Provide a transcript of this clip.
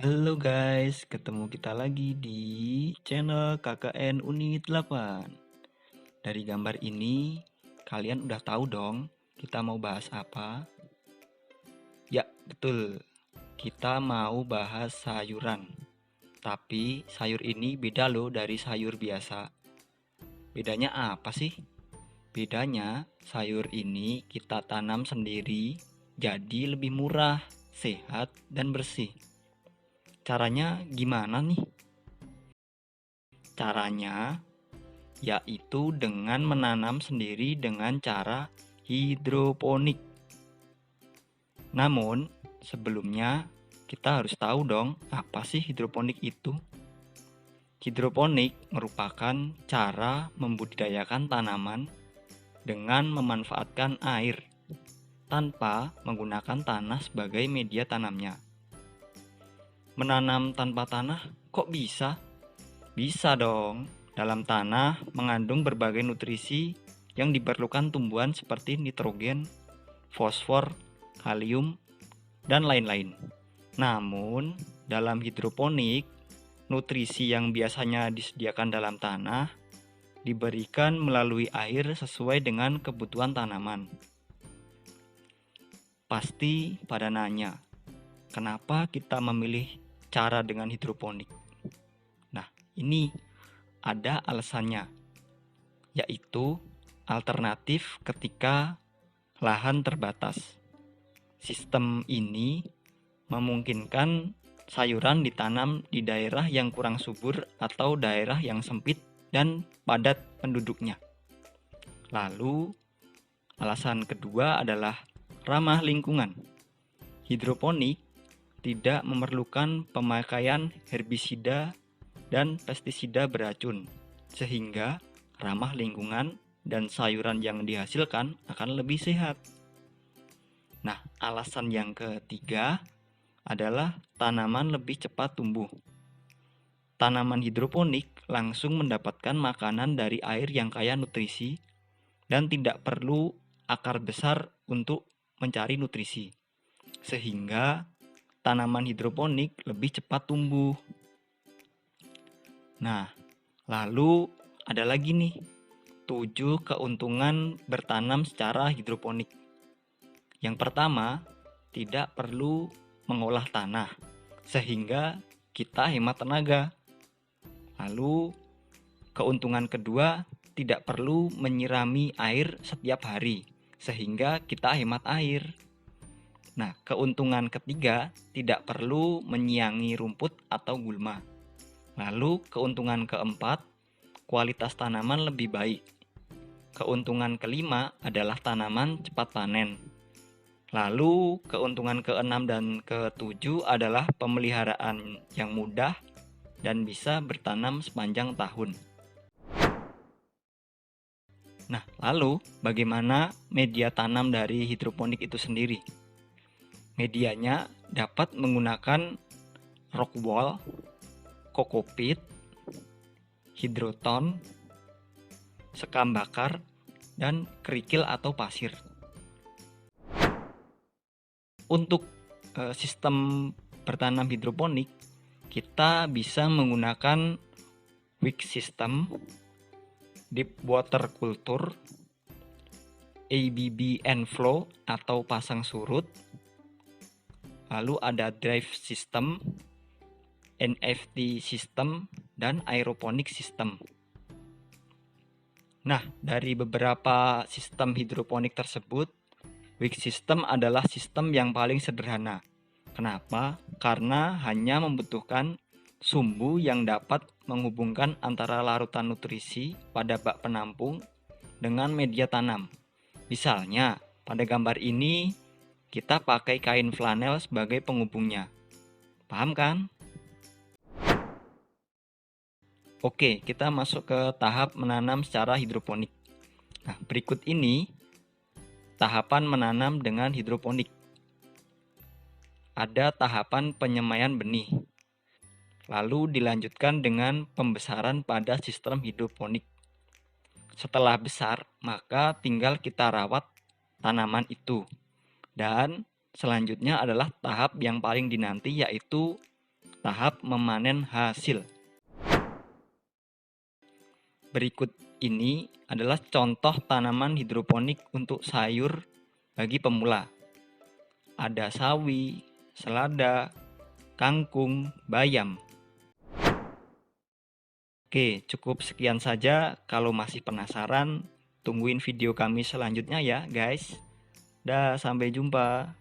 Halo guys, ketemu kita lagi di channel KKN Unit 8. Dari gambar ini, kalian udah tahu dong kita mau bahas apa? Ya, betul. Kita mau bahas sayuran. Tapi sayur ini beda loh dari sayur biasa. Bedanya apa sih? Bedanya sayur ini kita tanam sendiri, jadi lebih murah, sehat, dan bersih. Caranya gimana nih? Caranya yaitu dengan menanam sendiri dengan cara hidroponik. Namun, sebelumnya kita harus tahu dong apa sih hidroponik itu. Hidroponik merupakan cara membudidayakan tanaman dengan memanfaatkan air tanpa menggunakan tanah sebagai media tanamnya. Menanam tanpa tanah kok bisa? Bisa dong. Dalam tanah mengandung berbagai nutrisi yang diperlukan tumbuhan seperti nitrogen, fosfor, kalium, dan lain-lain. Namun, dalam hidroponik, nutrisi yang biasanya disediakan dalam tanah diberikan melalui air sesuai dengan kebutuhan tanaman. Pasti pada nanya, kenapa kita memilih cara dengan hidroponik? Nah, ini ada alasannya, yaitu alternatif ketika lahan terbatas. Sistem ini memungkinkan sayuran ditanam di daerah yang kurang subur atau daerah yang sempit dan padat penduduknya. Lalu, alasan kedua adalah ramah lingkungan. Hidroponik tidak memerlukan pemakaian herbisida dan pestisida beracun, sehingga ramah lingkungan dan sayuran yang dihasilkan akan lebih sehat. Nah, alasan yang ketiga adalah tanaman lebih cepat tumbuh. Tanaman hidroponik langsung mendapatkan makanan dari air yang kaya nutrisi dan tidak perlu akar besar untuk mencari nutrisi, sehingga tanaman hidroponik lebih cepat tumbuh. Nah, lalu ada lagi nih, 7 keuntungan bertanam secara hidroponik. Yang pertama, tidak perlu mengolah tanah, sehingga kita hemat tenaga. Lalu, keuntungan kedua, tidak perlu menyirami air setiap hari, sehingga kita hemat air. Nah, keuntungan ketiga, tidak perlu menyiangi rumput atau gulma. Lalu keuntungan keempat, kualitas tanaman lebih baik. Keuntungan kelima adalah tanaman cepat panen. Lalu keuntungan keenam dan ketujuh adalah pemeliharaan yang mudah dan bisa bertanam sepanjang tahun. Nah, lalu bagaimana media tanam dari hidroponik itu sendiri? Medianya dapat menggunakan rock wool, kokopit, hidroton, sekam bakar, dan kerikil atau pasir. Untuk sistem bertanam hidroponik, kita bisa menggunakan wick system, deep water culture, ABB and flow atau pasang surut, lalu ada drive system, NFT system, dan aeroponik system. Nah, dari beberapa sistem hidroponik tersebut, wick system adalah sistem yang paling sederhana. Kenapa? Karena hanya membutuhkan sumbu yang dapat menghubungkan antara larutan nutrisi pada bak penampung dengan media tanam. Misalnya, pada gambar ini kita pakai kain flanel sebagai penghubungnya. Paham kan? Oke, kita masuk ke tahap menanam secara hidroponik. Nah, berikut ini tahapan menanam dengan hidroponik. Ada tahapan penyemaian benih. Lalu dilanjutkan dengan pembesaran pada sistem hidroponik. Setelah besar, maka tinggal kita rawat tanaman itu. Dan selanjutnya adalah tahap yang paling dinanti, yaitu tahap memanen hasil. Berikut ini adalah contoh tanaman hidroponik untuk sayur bagi pemula. Ada sawi, selada, kangkung, bayam. Oke, cukup sekian saja. Kalau masih penasaran, tungguin video kami selanjutnya ya guys. Dah, sampai jumpa.